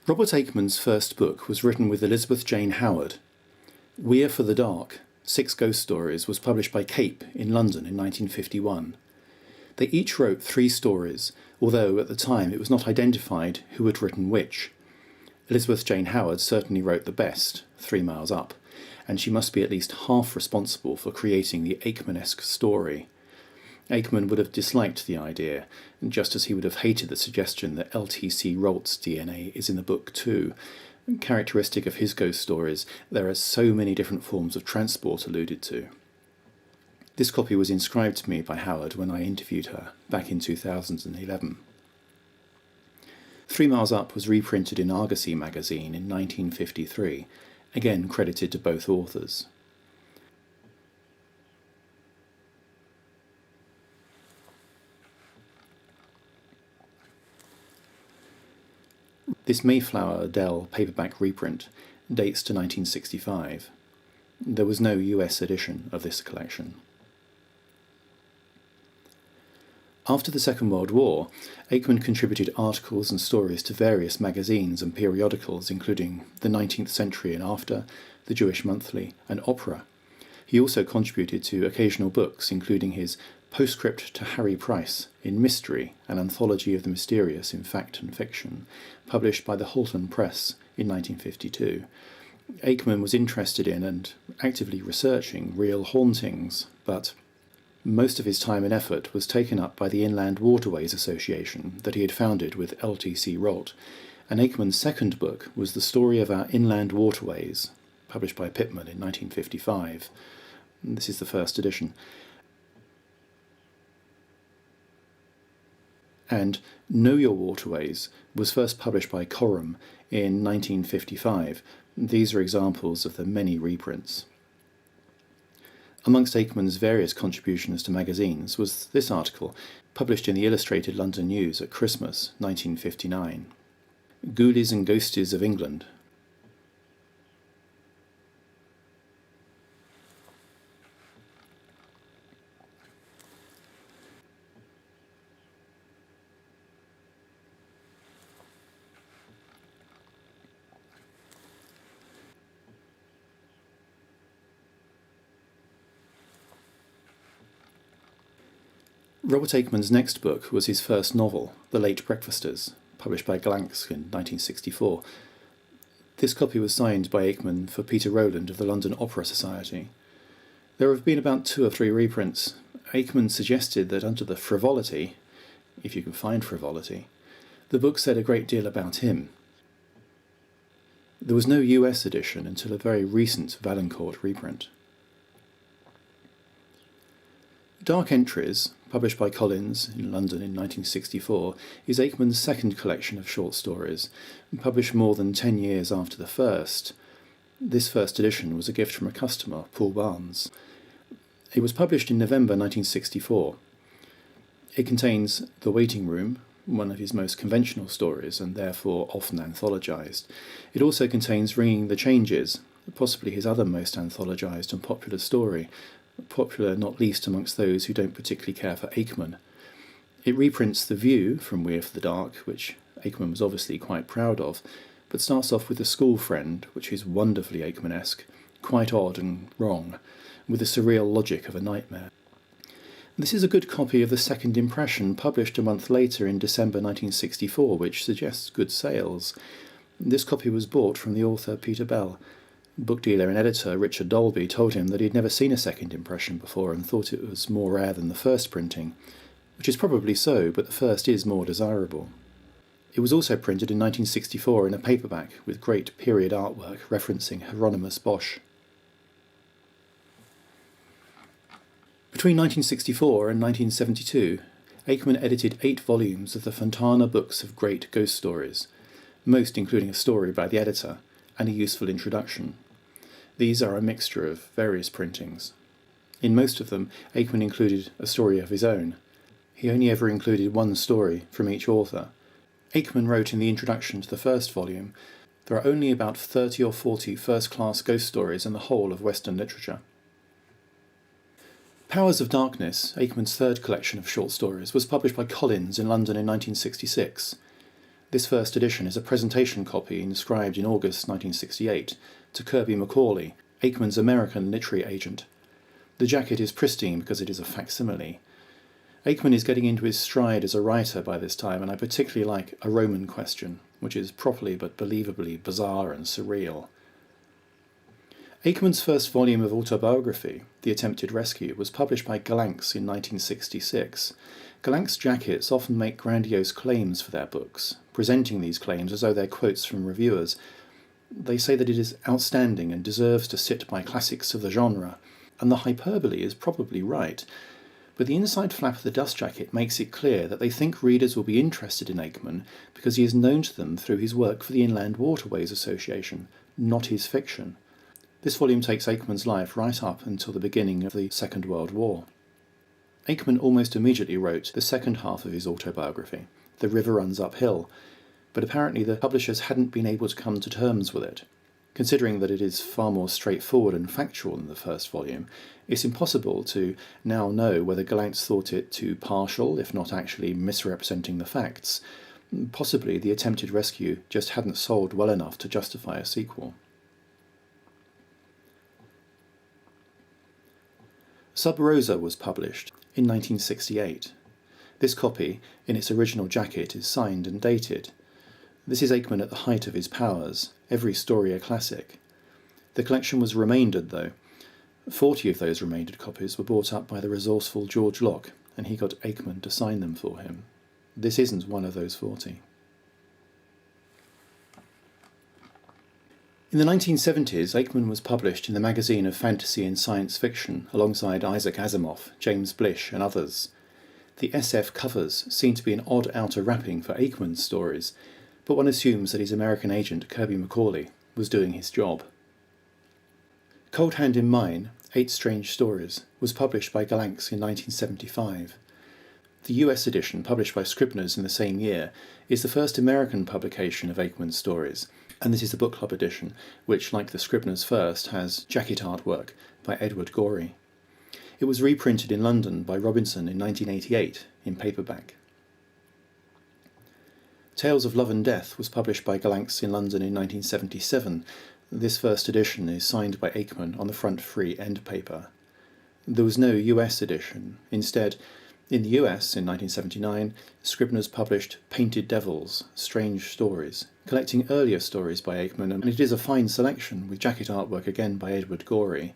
Robert Aickman's first book was written with Elizabeth Jane Howard. We're for the Dark, 6 Ghost Stories was published by Cape in London in 1951. They each wrote 3 stories, although at the time it was not identified who had written which. Elizabeth Jane Howard certainly wrote the best, 3 Miles Up, and she must be at least half responsible for creating the Aickman-esque story. Aickman would have disliked the idea, just as he would have hated the suggestion that L.T.C. Rolt's DNA is in the book too. Characteristic of his ghost stories, there are so many different forms of transport alluded to. This copy was inscribed to me by Howard when I interviewed her, back in 2011. 3 Miles Up was reprinted in Argosy magazine in 1953, again credited to both authors. This Mayflower Dell paperback reprint dates to 1965. There was no US edition of this collection. After the Second World War, Aickman contributed articles and stories to various magazines and periodicals, including The 19th Century and After, The Jewish Monthly, and Opera. He also contributed to occasional books, including his Postscript to Harry Price in Mystery, an anthology of the mysterious in fact and fiction, published by the Halton Press in 1952. Aickman was interested in and actively researching real hauntings, but most of his time and effort was taken up by the Inland Waterways Association that he had founded with L.T.C. Rolt, and Aickman's second book was The Story of Our Inland Waterways, published by Pitman in 1955. This is the first edition. And Know Your Waterways was first published by Coram in 1955. These are examples of the many reprints. Amongst Aickman's various contributions to magazines was this article, published in the Illustrated London News at Christmas 1959. Ghoulies and Ghosties of England. Robert Aickman's next book was his first novel, The Late Breakfasters, published by Glanx in 1964. This copy was signed by Aickman for Peter Rowland of the London Opera Society. There have been about 2 or 3 reprints. Aickman suggested that under the frivolity, if you can find frivolity, the book said a great deal about him. There was no US edition until a very recent Valancourt reprint. Dark Entries, published by Collins in London in 1964, is Aickman's second collection of short stories, published more than 10 years after the first. This first edition was a gift from a customer, Paul Barnes. It was published in November 1964. It contains The Waiting Room, one of his most conventional stories and therefore often anthologized. It also contains Ringing the Changes, possibly his other most anthologized and popular story, popular not least amongst those who don't particularly care for Aickman. It reprints The View from We're for the Dark, which Aickman was obviously quite proud of, but starts off with A School Friend, which is wonderfully Aickman-esque, quite odd and wrong, with the surreal logic of a nightmare. This is a good copy of The Second Impression, published a month later in December 1964, which suggests good sales. This copy was bought from the author Peter Bell. Book dealer and editor Richard Dolby told him that he'd never seen a second impression before and thought it was more rare than the first printing, which is probably so, but the first is more desirable. It was also printed in 1964 in a paperback with great period artwork referencing Hieronymus Bosch. Between 1964 and 1972, Aickman edited 8 volumes of the Fantana books of great ghost stories, most including a story by the editor and a useful introduction. These are a mixture of various printings. In most of them, Aickman included a story of his own. He only ever included one story from each author. Aickman wrote in the introduction to the first volume, "There are only about 30 or 40 first-class ghost stories in the whole of Western literature." Powers of Darkness, Aickman's third collection of short stories, was published by Collins in London in 1966. This first edition is a presentation copy inscribed in August 1968 to Kirby Macaulay, Aickman's American literary agent. The jacket is pristine because it is a facsimile. Aickman is getting into his stride as a writer by this time, and I particularly like A Roman Question, which is properly but believably bizarre and surreal. Aickman's first volume of autobiography, The Attempted Rescue, was published by Galanx in 1966. Galanx jackets often make grandiose claims for their books, presenting these claims as though they're quotes from reviewers. They say that it is outstanding and deserves to sit by classics of the genre, and the hyperbole is probably right. But the inside flap of the dust jacket makes it clear that they think readers will be interested in Aickman because he is known to them through his work for the Inland Waterways Association, not his fiction. This volume takes Aickman's life right up until the beginning of the Second World War. Aickman almost immediately wrote the second half of his autobiography, The River Runs Uphill, but apparently the publishers hadn't been able to come to terms with it. Considering that it is far more straightforward and factual than the first volume, it's impossible to now know whether Galanx thought it too partial, if not actually misrepresenting the facts. Possibly the Attempted Rescue just hadn't sold well enough to justify a sequel. Sub Rosa was published in 1968. This copy, in its original jacket, is signed and dated. This is Aickman at the height of his powers, every story a classic. The collection was remaindered, though. 40 of those remaindered copies were bought up by the resourceful George Locke, and he got Aickman to sign them for him. This isn't one of those 40. In the 1970s, Aickman was published in the magazine of fantasy and science fiction alongside Isaac Asimov, James Blish and others. The SF covers seem to be an odd outer wrapping for Aickman's stories, but one assumes that his American agent, Kirby Macaulay, was doing his job. Cold Hand in Mine, 8 Strange Stories, was published by Galanx in 1975. The US edition, published by Scribner's in the same year, is the first American publication of Aickman's stories, and this is the book club edition, which, like the Scribner's first, has jacket artwork by Edward Gorey. It was reprinted in London by Robinson in 1988 in paperback. Tales of Love and Death was published by Galanx in London in 1977. This first edition is signed by Aickman on the front free end paper. There was no US edition. Instead, in the US in 1979, Scribner's published Painted Devils, Strange Stories, collecting earlier stories by Aickman, and it is a fine selection with jacket artwork again by Edward Gorey.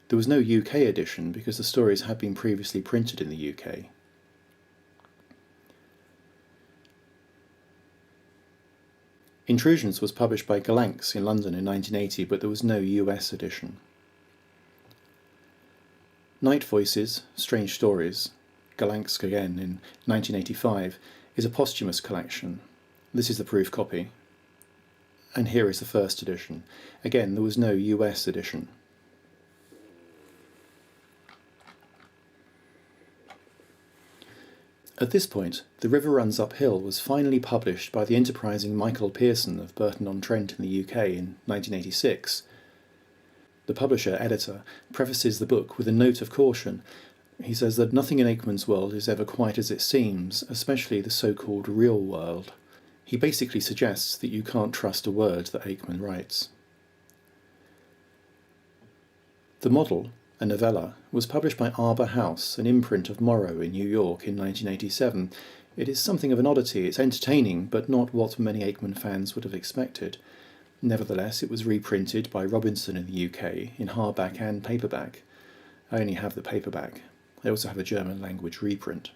There was no UK edition because the stories had been previously printed in the UK. Intrusions was published by Galanx in London in 1980, but there was no US edition. Night Voices, Strange Stories, Galanx again in 1985, is a posthumous collection. This is the proof copy. And here is the first edition. Again, there was no US edition. At this point, The River Runs Uphill was finally published by the enterprising Michael Pearson of Burton-on-Trent in the UK in 1986. The publisher-editor prefaces the book with a note of caution. He says that nothing in Aickman's world is ever quite as it seems, especially the so-called real world. He basically suggests that you can't trust a word that Aickman writes. The Model, a novella, was published by Arbor House, an imprint of Morrow in New York in 1987. It is something of an oddity. It's entertaining, but not what many Aickman fans would have expected. Nevertheless, it was reprinted by Robinson in the UK in hardback and paperback. I only have the paperback. I also have a German-language reprint.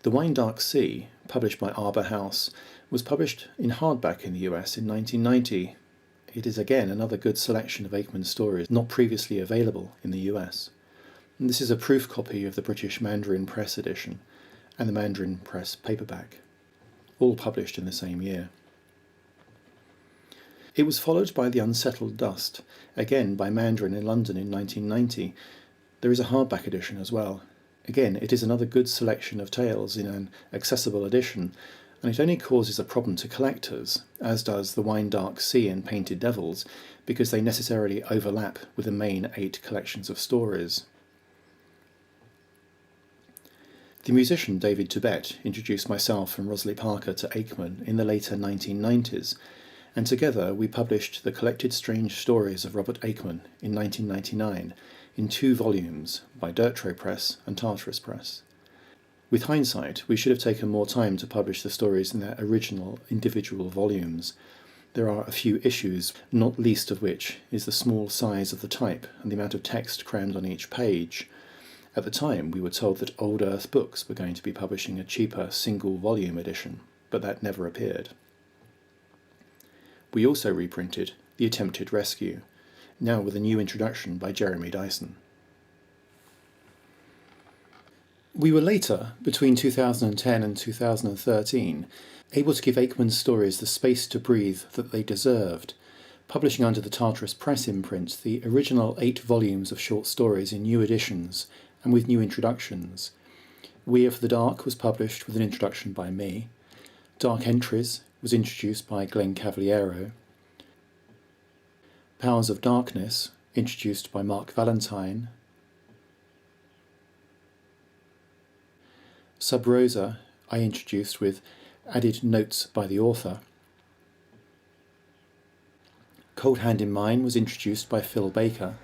The Wine Dark Sea, published by Arbor House, was published in hardback in the US in 1990. It is again another good selection of Aickman's stories not previously available in the US. And this is a proof copy of the British Mandarin Press edition and the Mandarin Press paperback, all published in the same year. It was followed by The Unsettled Dust, again by Mandarin in London in 1990. There is a hardback edition as well. Again, it is another good selection of tales in an accessible edition, and it only causes a problem to collectors, as does The Wine Dark Sea and Painted Devils, because they necessarily overlap with the main 8 collections of stories. The musician David Tibet introduced myself and Rosalie Parker to Aickman in the later 1990s, and together we published the collected strange stories of Robert Aickman in 1999 in 2 volumes by Dirtro Press and Tartarus Press. With hindsight, we should have taken more time to publish the stories in their original individual volumes. There are a few issues, not least of which is the small size of the type and the amount of text crammed on each page. At the time, we were told that Old Earth Books were going to be publishing a cheaper single-volume edition, but that never appeared. We also reprinted The Attempted Rescue, now with a new introduction by Jeremy Dyson. We were later, between 2010 and 2013, able to give Aickman's stories the space to breathe that they deserved, publishing under the Tartarus Press imprint the original 8 volumes of short stories in new editions and with new introductions. We of the Dark was published with an introduction by me. Dark Entries was introduced by Glenn Cavaliero. Powers of Darkness, introduced by Mark Valentine. Sub Rosa, I introduced with added notes by the author. Cold Hand in Mine was introduced by Phil Baker.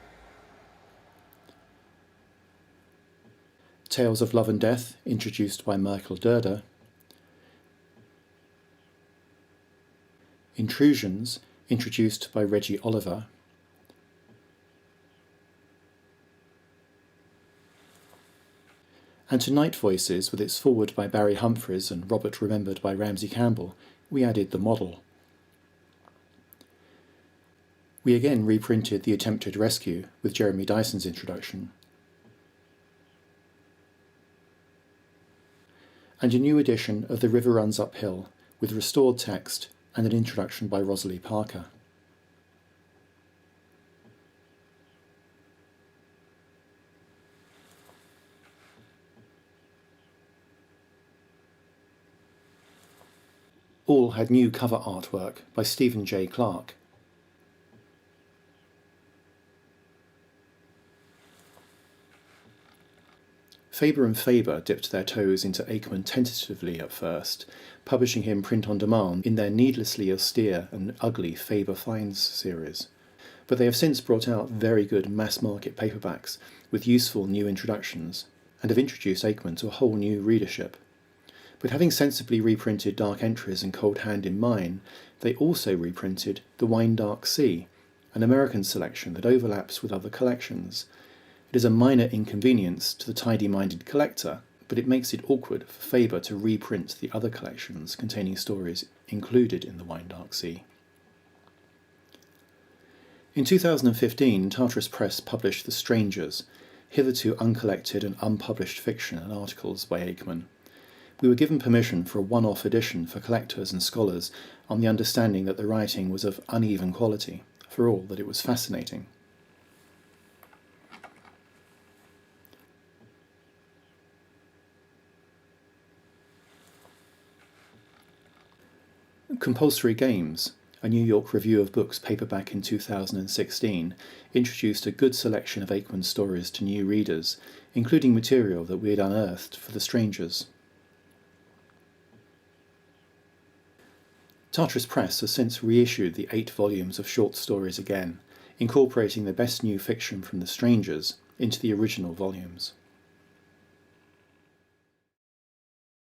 Tales of Love and Death, introduced by Michael Durder. Intrusions, introduced by Reggie Oliver. And to Night Voices, with its foreword by Barry Humphries and Robert remembered by Ramsey Campbell, we added the model. We again reprinted The Attempted Rescue with Jeremy Dyson's introduction, and a new edition of The River Runs Uphill with restored text and an introduction by Rosalie Parker. All had new cover artwork by Stephen J. Clark. Faber and Faber dipped their toes into Aickman tentatively at first, publishing him print-on-demand in their needlessly austere and ugly Faber Finds series. But they have since brought out very good mass-market paperbacks with useful new introductions, and have introduced Aickman to a whole new readership. But having sensibly reprinted Dark Entries and Cold Hand in Mine, they also reprinted The Wine Dark Sea, an American selection that overlaps with other collections. It is a minor inconvenience to the tidy-minded collector, but it makes it awkward for Faber to reprint the other collections containing stories included in The Wine Dark Sea. In 2015, Tartarus Press published The Strangers, hitherto uncollected and unpublished fiction and articles by Aickman. We were given permission for a one-off edition for collectors and scholars on the understanding that the writing was of uneven quality, for all that it was fascinating. Compulsory Games, a New York Review of Books paperback in 2016, introduced a good selection of Aickman's stories to new readers, including material that we had unearthed for The Strangers. Tartarus Press has since reissued the 8 volumes of short stories again, incorporating the best new fiction from The Strangers into the original volumes.